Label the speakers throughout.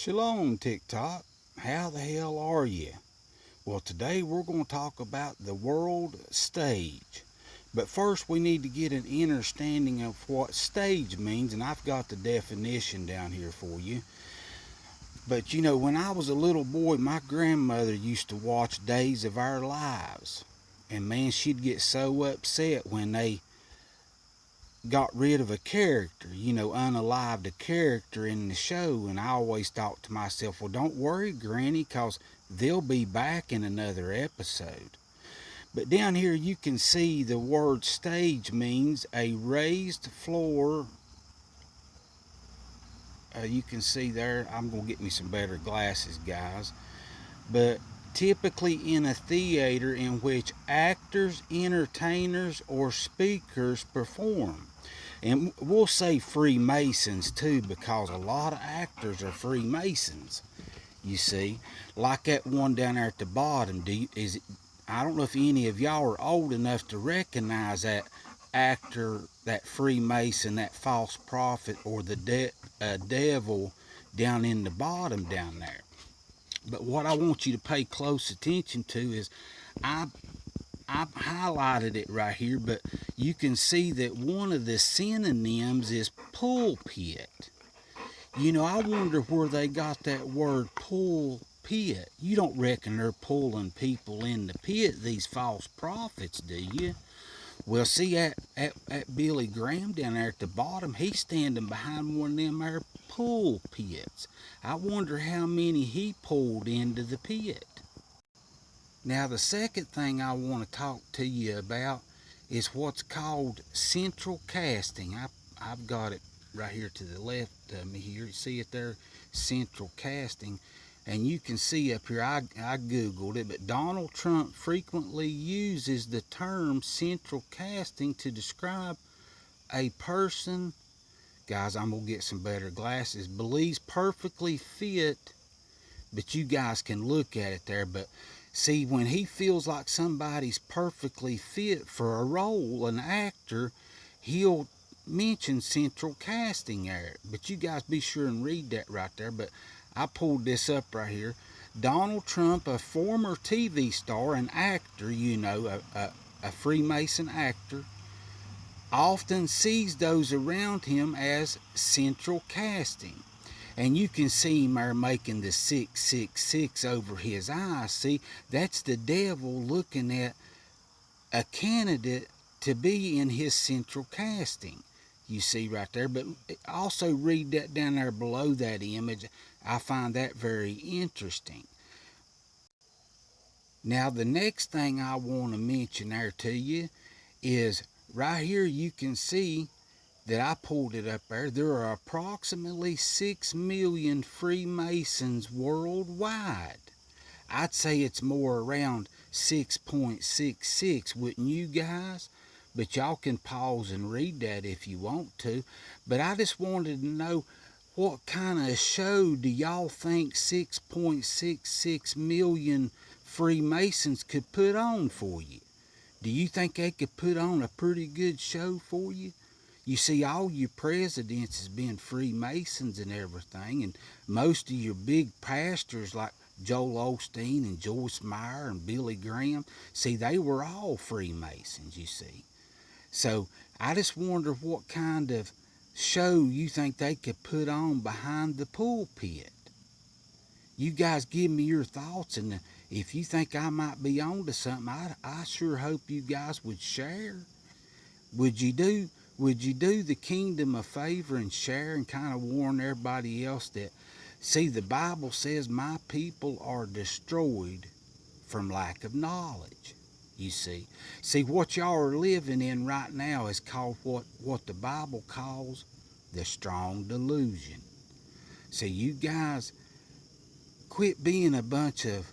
Speaker 1: Shalom, TikTok. How the hell are you? Well, today we're going to talk about the world stage. But first, we need to get an understanding of what stage means, and I've got the definition down here for you. But you know, when I was a little boy, my grandmother used to watch Days of Our Lives. And man, she'd get so upset when they got rid of a character, unalived a character in the show. And I always thought to myself, well, don't worry, Granny, because they'll be back in another episode. But down here you can see the word stage means a raised floor. You can see there, I'm going to get me some better glasses, guys. But typically in a theater in which actors, entertainers, or speakers perform. And we'll say Freemasons too, because a lot of actors are Freemasons. You see, like that one down there at the bottom. I don't know if any of y'all are old enough to recognize that actor, that Freemason, that false prophet, or the devil down in the bottom down there. But what I want you to pay close attention to is I've highlighted it right here, but you can see that one of the synonyms is pulpit. I wonder where they got that word pulpit. You don't reckon they're pulling people in the pit, these false prophets, do you? Well, see, at Billy Graham down there at the bottom, he's standing behind one of them there pulpits. I wonder how many he pulled into the pit. Now, the second thing I want to talk to you about is what's called central casting. I've got it right here to the left of me here. You see it there? Central casting. And you can see up here, I Googled it, but Donald Trump frequently uses the term central casting to describe a person, guys, I'm going to get some better glasses, believes perfectly fit, but you guys can look at it there, but see, when he feels like somebody's perfectly fit for a role, an actor, he'll mention central casting there. But you guys be sure and read that right there. But I pulled this up right here. Donald Trump, a former TV star, an actor, a Freemason actor, often sees those around him as central casting. And you can see him there making the 666 over his eyes. See, that's the devil looking at a candidate to be in his central casting. You see right there. But also read that down there below that image. I find that very interesting. Now, the next thing I want to mention there to you is right here you can see that I pulled it up there. There are approximately 6 million Freemasons worldwide. I'd say it's more around 6.66, wouldn't you guys? But y'all can pause and read that if you want to. But I just wanted to know, what kind of show do y'all think 6.66 million Freemasons could put on for you? Do you think they could put on a pretty good show for you? You see, all your presidents has been Freemasons and everything, and most of your big pastors like Joel Osteen and Joyce Meyer and Billy Graham, see, they were all Freemasons, you see. So I just wonder what kind of show you think they could put on behind the pulpit. You guys give me your thoughts, and if you think I might be on to something, I sure hope you guys would share. Would you do the kingdom a favor and share and kind of warn everybody else that, see, the Bible says my people are destroyed from lack of knowledge, you see. See, what y'all are living in right now is called what the Bible calls the strong delusion. See, you guys quit being a bunch of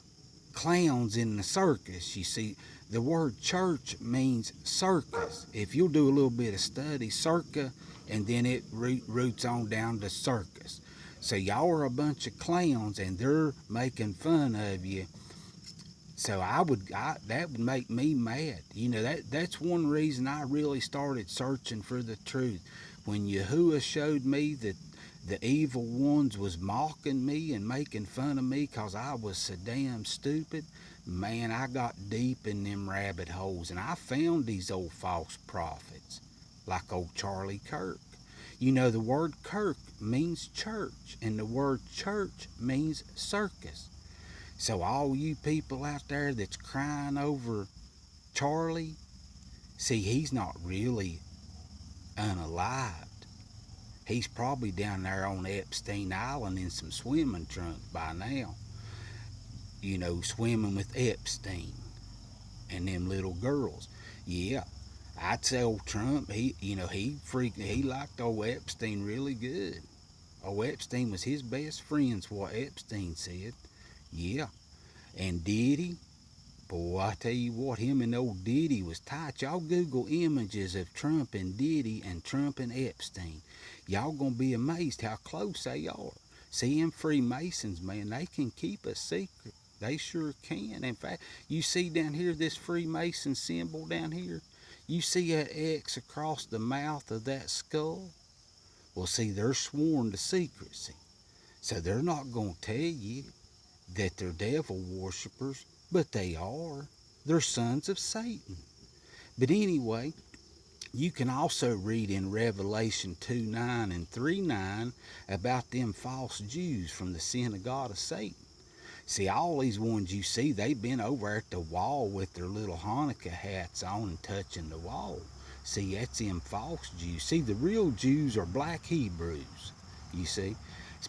Speaker 1: clowns in the circus. You see, the word church means circus. If you'll do a little bit of study, circa, and then it roots on down to circus. So y'all are a bunch of clowns, and they're making fun of you. So that would make me mad. That's one reason I really started searching for the truth. When Yahuwah showed me that The evil ones was mocking me and making fun of me 'cause I was so damn stupid. Man, I got deep in them rabbit holes and I found these old false prophets, like old Charlie Kirk. You know, the word Kirk means church, and the word church means circus. So all you people out there that's crying over Charlie, see, he's not really unalived. He's probably down there on Epstein Island in some swimming trunks by now. You know, swimming with Epstein and them little girls. Yeah, I'd say old Trump, he liked old Epstein really good. Old Epstein was his best friends, what Epstein said. Yeah, and Diddy, boy, I tell you what, him and old Diddy was tight. Y'all Google images of Trump and Diddy and Trump and Epstein. Y'all gonna be amazed how close they are. See, them Freemasons, man, they can keep a secret. They sure can. In fact, you see down here this Freemason symbol down here? You see that X across the mouth of that skull? Well, see, they're sworn to secrecy. So they're not going to tell you that they're devil worshippers, but they are. They're sons of Satan. But anyway, you can also read in Revelation 2:9 and 3:9 about them false Jews from the synagogue of Satan. See, all these ones you see, they've been over at the wall with their little Hanukkah hats on and touching the wall. See, that's them false Jews. See, the real Jews are black Hebrews, you see.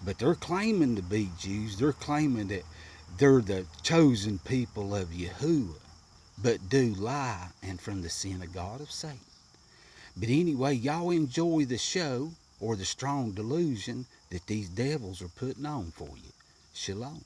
Speaker 1: But they're claiming to be Jews. They're claiming that they're the chosen people of Yahuwah, but do lie and from the synagogue of Satan. But anyway, y'all enjoy the show or the strong delusion that these devils are putting on for you. Shalom.